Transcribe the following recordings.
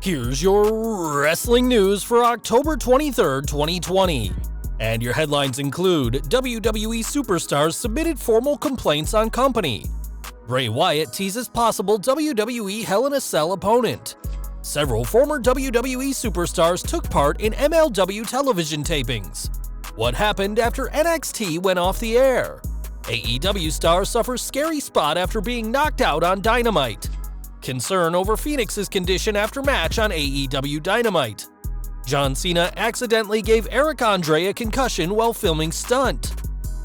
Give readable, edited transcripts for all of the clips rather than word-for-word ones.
Here's your wrestling news for October 23rd, 2020. And your headlines include WWE superstars submitted formal complaints on company. Bray Wyatt teases possible WWE Hell in a Cell opponent. Several former WWE superstars took part in MLW television tapings. What happened after NXT went off the air? AEW star suffers scary spot after being knocked out on Dynamite. Concern over Fenix's condition after match on AEW Dynamite. John Cena accidentally gave Eric Andre a concussion while filming Stunt.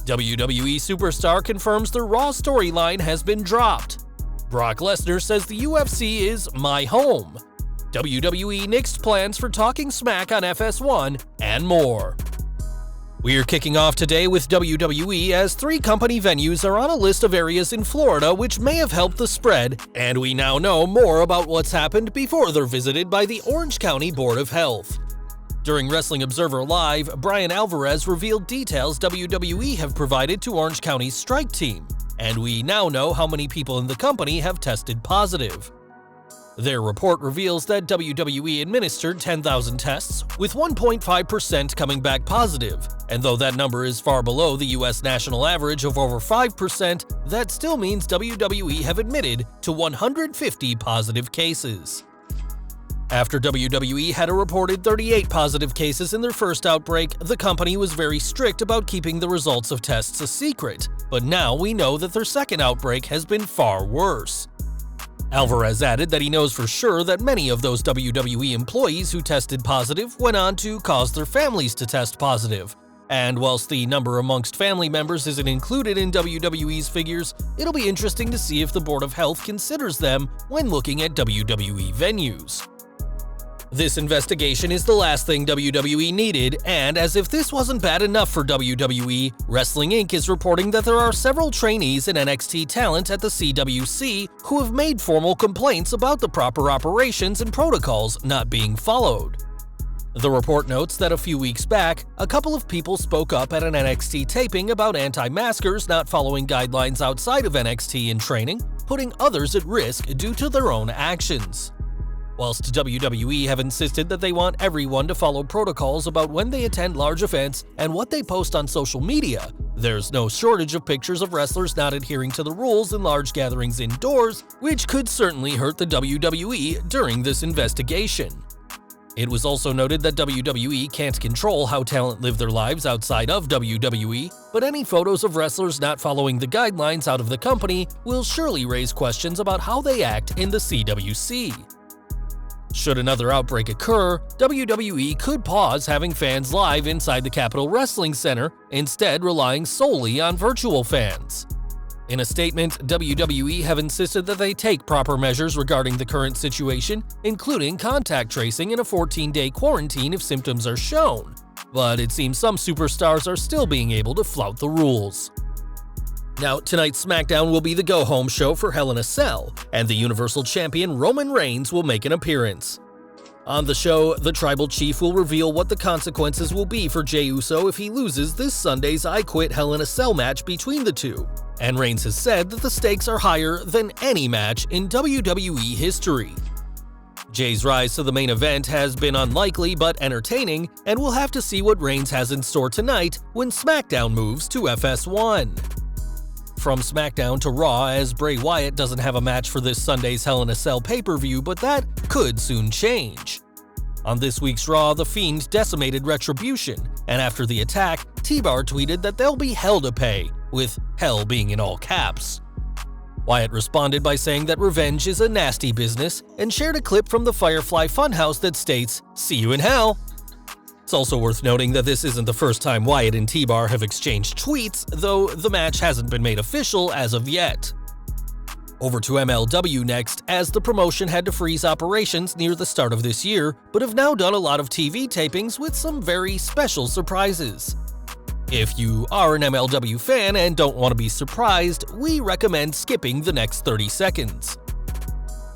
WWE superstar confirms the Raw storyline has been dropped. Brock Lesnar says the UFC is my home. WWE Nixed plans for Talking Smack on FS1, and more. We're kicking off today with WWE as 3 company venues are on a list of areas in Florida which may have helped the spread, and we now know more about what's happened before they're visited by the Orange County Board of Health. During Wrestling Observer Live, Brian Alvarez revealed details WWE have provided to Orange County's strike team, and we now know how many people in the company have tested positive. Their report reveals that WWE administered 10,000 tests, with 1.5% coming back positive, and though that number is far below the US national average of over 5%, that still means WWE have admitted to 150 positive cases. After WWE had a reported 38 positive cases in their first outbreak, the company was very strict about keeping the results of tests a secret, but now we know that their second outbreak has been far worse. Alvarez added that he knows for sure that many of those WWE employees who tested positive went on to cause their families to test positive. And whilst the number amongst family members isn't included in WWE's figures, it'll be interesting to see if the Board of Health considers them when looking at WWE venues. This investigation is the last thing WWE needed, and as if this wasn't bad enough for WWE, Wrestling Inc. is reporting that there are several trainees and NXT talent at the CWC who have made formal complaints about the proper operations and protocols not being followed. The report notes that a few weeks back, a couple of people spoke up at an NXT taping about anti-maskers not following guidelines outside of NXT in training, putting others at risk due to their own actions. Whilst WWE have insisted that they want everyone to follow protocols about when they attend large events and what they post on social media, there's no shortage of pictures of wrestlers not adhering to the rules in large gatherings indoors, which could certainly hurt the WWE during this investigation. It was also noted that WWE can't control how talent live their lives outside of WWE, but any photos of wrestlers not following the guidelines out of the company will surely raise questions about how they act in the CWC. Should another outbreak occur, WWE could pause having fans live inside the Capitol Wrestling Center, instead relying solely on virtual fans. In a statement, WWE have insisted that they take proper measures regarding the current situation, including contact tracing and a 14-day quarantine if symptoms are shown, but it seems some superstars are still being able to flout the rules. Now, tonight's SmackDown will be the go-home show for Hell in a Cell, and the Universal Champion Roman Reigns will make an appearance. On the show, the Tribal Chief will reveal what the consequences will be for Jey Uso if he loses this Sunday's I Quit Hell in a Cell match between the two, and Reigns has said that the stakes are higher than any match in WWE history. Jey's rise to the main event has been unlikely but entertaining, and we'll have to see what Reigns has in store tonight when SmackDown moves to FS1. From SmackDown to Raw, as Bray Wyatt doesn't have a match for this Sunday's Hell in a Cell pay-per-view, but that could soon change. On this week's Raw, The Fiend decimated Retribution, and after the attack, T-Bar tweeted that there'll be hell to pay, with hell being in all caps. Wyatt responded by saying that revenge is a nasty business, and shared a clip from the Firefly Funhouse that states, "See you in hell." It's also worth noting that this isn't the first time Wyatt and T-Bar have exchanged tweets, though the match hasn't been made official as of yet. Over to MLW next, as the promotion had to freeze operations near the start of this year, but have now done a lot of TV tapings with some very special surprises. If you are an MLW fan and don't want to be surprised, we recommend skipping the next 30 seconds.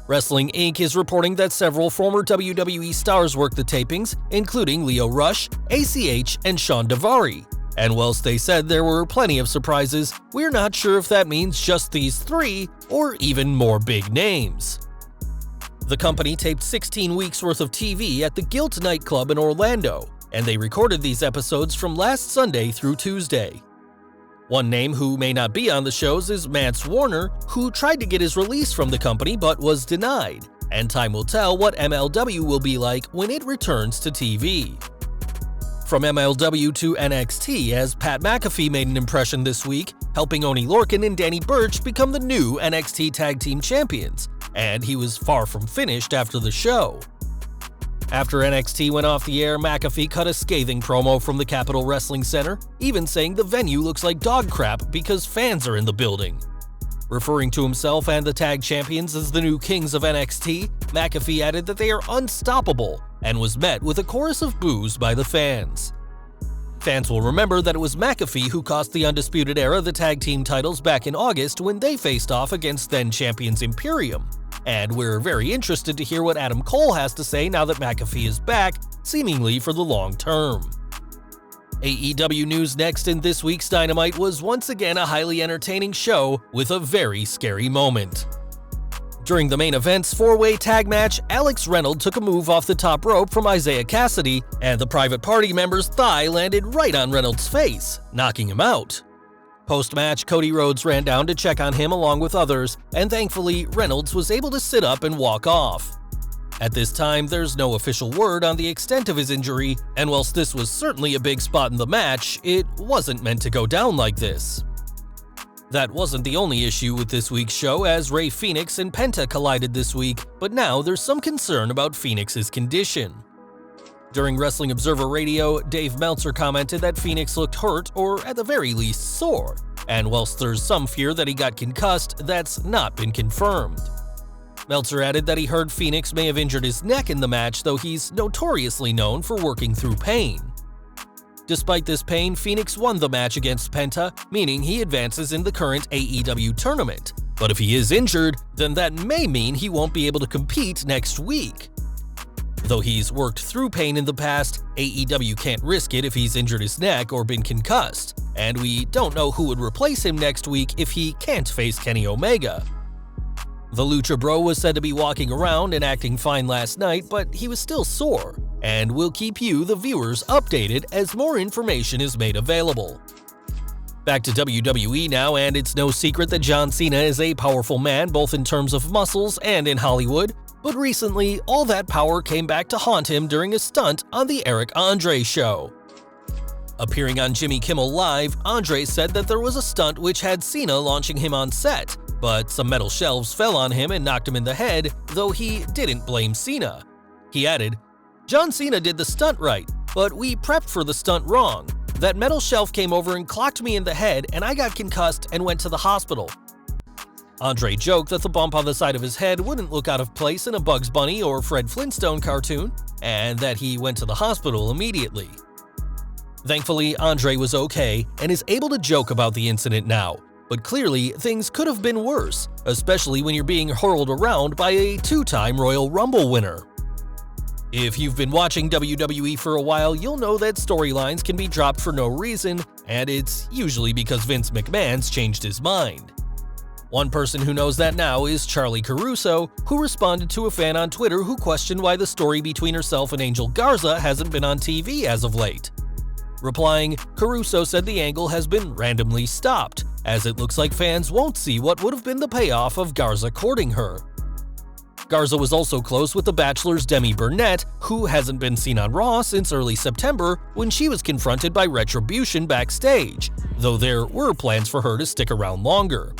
Wrestling Inc. is reporting that several former WWE stars worked the tapings, including Lio Rush, ACH, and Shawn Daivari. And whilst they said there were plenty of surprises, we're not sure if that means just these 3 or even more big names. The company taped 16 weeks worth of TV at the Guilt nightclub in Orlando, and they recorded these episodes from last Sunday through Tuesday. One name who may not be on the shows is Mance Warner, who tried to get his release from the company but was denied, and time will tell what MLW will be like when it returns to TV. From MLW to NXT, as Pat McAfee made an impression this week, helping Oney Lorcan and Danny Burch become the new NXT Tag Team Champions, and he was far from finished after the show. After NXT went off the air, McAfee cut a scathing promo from the Capitol Wrestling Center, even saying the venue looks like dog crap because fans are in the building. Referring to himself and the tag champions as the new kings of NXT, McAfee added that they are unstoppable and was met with a chorus of boos by the fans. Fans will remember that it was McAfee who cost the Undisputed Era the tag team titles back in August when they faced off against then-champions Imperium, and we're very interested to hear what Adam Cole has to say now that McAfee is back, seemingly for the long term. AEW news next in this week's Dynamite was once again a highly entertaining show with a very scary moment. During the main event's four-way tag match, Alex Reynolds took a move off the top rope from Isaiah Cassidy, and the Private Party member's thigh landed right on Reynolds' face, knocking him out. Post-match, Cody Rhodes ran down to check on him along with others, and thankfully, Reynolds was able to sit up and walk off. At this time, there's no official word on the extent of his injury, and whilst this was certainly a big spot in the match, it wasn't meant to go down like this. That wasn't the only issue with this week's show, as Fenix and Penta collided this week, but now there's some concern about Fenix's condition. During Wrestling Observer Radio, Dave Meltzer commented that Fenix looked hurt or at the very least sore, and whilst there's some fear that he got concussed, that's not been confirmed. Meltzer added that he heard Fenix may have injured his neck in the match, though he's notoriously known for working through pain. Despite this pain, Fenix won the match against Penta, meaning he advances in the current AEW tournament. But if he is injured, then that may mean he won't be able to compete next week. Though he's worked through pain in the past, AEW can't risk it if he's injured his neck or been concussed, and we don't know who would replace him next week if he can't face Kenny Omega. The Lucha Bro was said to be walking around and acting fine last night, but he was still sore, and we'll keep you, the viewers, updated as more information is made available. Back to WWE now, and it's no secret that John Cena is a powerful man both in terms of muscles and in Hollywood, but recently all that power came back to haunt him during a stunt on the Eric Andre show. Appearing on Jimmy Kimmel Live, Andre said that there was a stunt which had Cena launching him on set, but some metal shelves fell on him and knocked him in the head, though he didn't blame Cena. He added, "John Cena did the stunt right, but we prepped for the stunt wrong. That metal shelf came over and clocked me in the head, and I got concussed and went to the hospital." Andre joked that the bump on the side of his head wouldn't look out of place in a Bugs Bunny or Fred Flintstone cartoon, and that he went to the hospital immediately. Thankfully, Andre was okay and is able to joke about the incident now, but clearly things could have been worse, especially when you're being hurled around by a two-time Royal Rumble winner. If you've been watching WWE for a while, you'll know that storylines can be dropped for no reason, and it's usually because Vince McMahon's changed his mind. One person who knows that now is Charlie Caruso, who responded to a fan on Twitter who questioned why the story between herself and Angel Garza hasn't been on TV as of late. Replying, Caruso said the angle has been randomly stopped, as it looks like fans won't see what would have been the payoff of Garza courting her. Garza was also close with The Bachelor's Demi Burnett, who hasn't been seen on Raw since early September when she was confronted by Retribution backstage, though there were plans for her to stick around longer.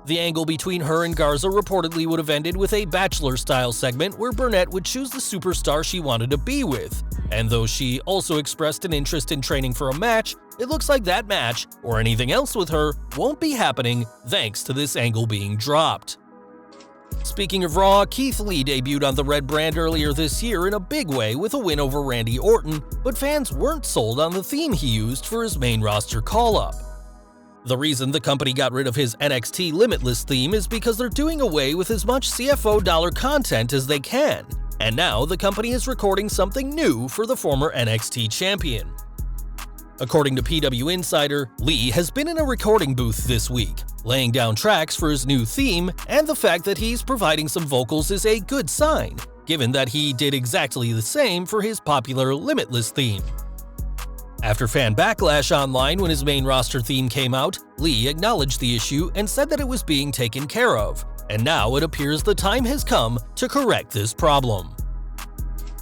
The angle between her and Garza reportedly would have ended with a Bachelor-style segment where Burnett would choose the superstar she wanted to be with, and though she also expressed an interest in training for a match, it looks like that match, or anything else with her, won't be happening thanks to this angle being dropped. Speaking of Raw, Keith Lee debuted on the Red brand earlier this year in a big way with a win over Randy Orton, but fans weren't sold on the theme he used for his main roster call-up. The reason the company got rid of his NXT Limitless theme is because they're doing away with as much CFO dollar content as they can, and now the company is recording something new for the former NXT champion. According to PW Insider, Lee has been in a recording booth this week, laying down tracks for his new theme, and the fact that he's providing some vocals is a good sign, given that he did exactly the same for his popular Limitless theme. After fan backlash online when his main roster theme came out, Lee acknowledged the issue and said that it was being taken care of, and now it appears the time has come to correct this problem.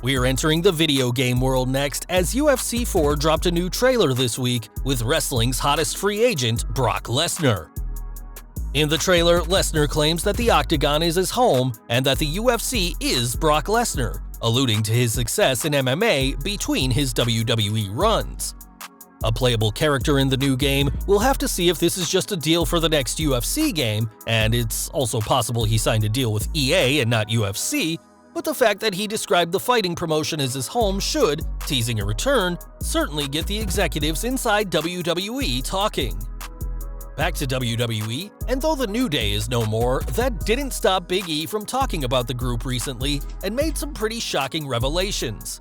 We're entering the video game world next, as UFC 4 dropped a new trailer this week with wrestling's hottest free agent, Brock Lesnar. In the trailer, Lesnar claims that the Octagon is his home and that the UFC is Brock Lesnar, alluding to his success in MMA between his WWE runs. A playable character in the new game, we'll have to see if this is just a deal for the next UFC game, and it's also possible he signed a deal with EA and not UFC, but the fact that he described the fighting promotion as his home should, teasing a return, certainly get the executives inside WWE talking. Back to WWE, and though the New Day is no more, that didn't stop Big E from talking about the group recently and made some pretty shocking revelations.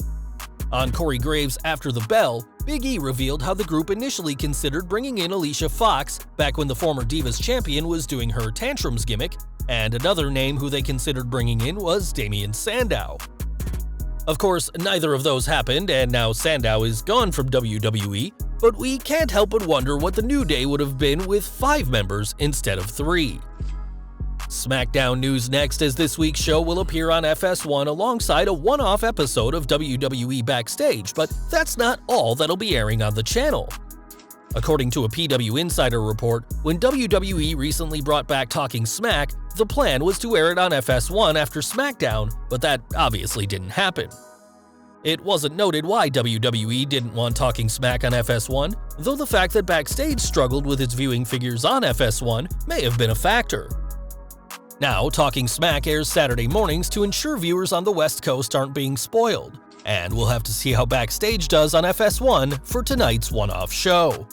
On Corey Graves' After the Bell, Big E revealed how the group initially considered bringing in Alicia Fox back when the former Divas champion was doing her Tantrums gimmick, and another name who they considered bringing in was Damien Sandow. Of course, neither of those happened, and now Sandow is gone from WWE, but we can't help but wonder what the New Day would have been with 5 members instead of 3. SmackDown news next, as this week's show will appear on FS1 alongside a one-off episode of WWE Backstage, but that's not all that'll be airing on the channel. According to a PW Insider report, when WWE recently brought back Talking Smack, the plan was to air it on FS1 after SmackDown, but that obviously didn't happen. It wasn't noted why WWE didn't want Talking Smack on FS1, though the fact that Backstage struggled with its viewing figures on FS1 may have been a factor. Now, Talking Smack airs Saturday mornings to ensure viewers on the West Coast aren't being spoiled, and we'll have to see how Backstage does on FS1 for tonight's one-off show.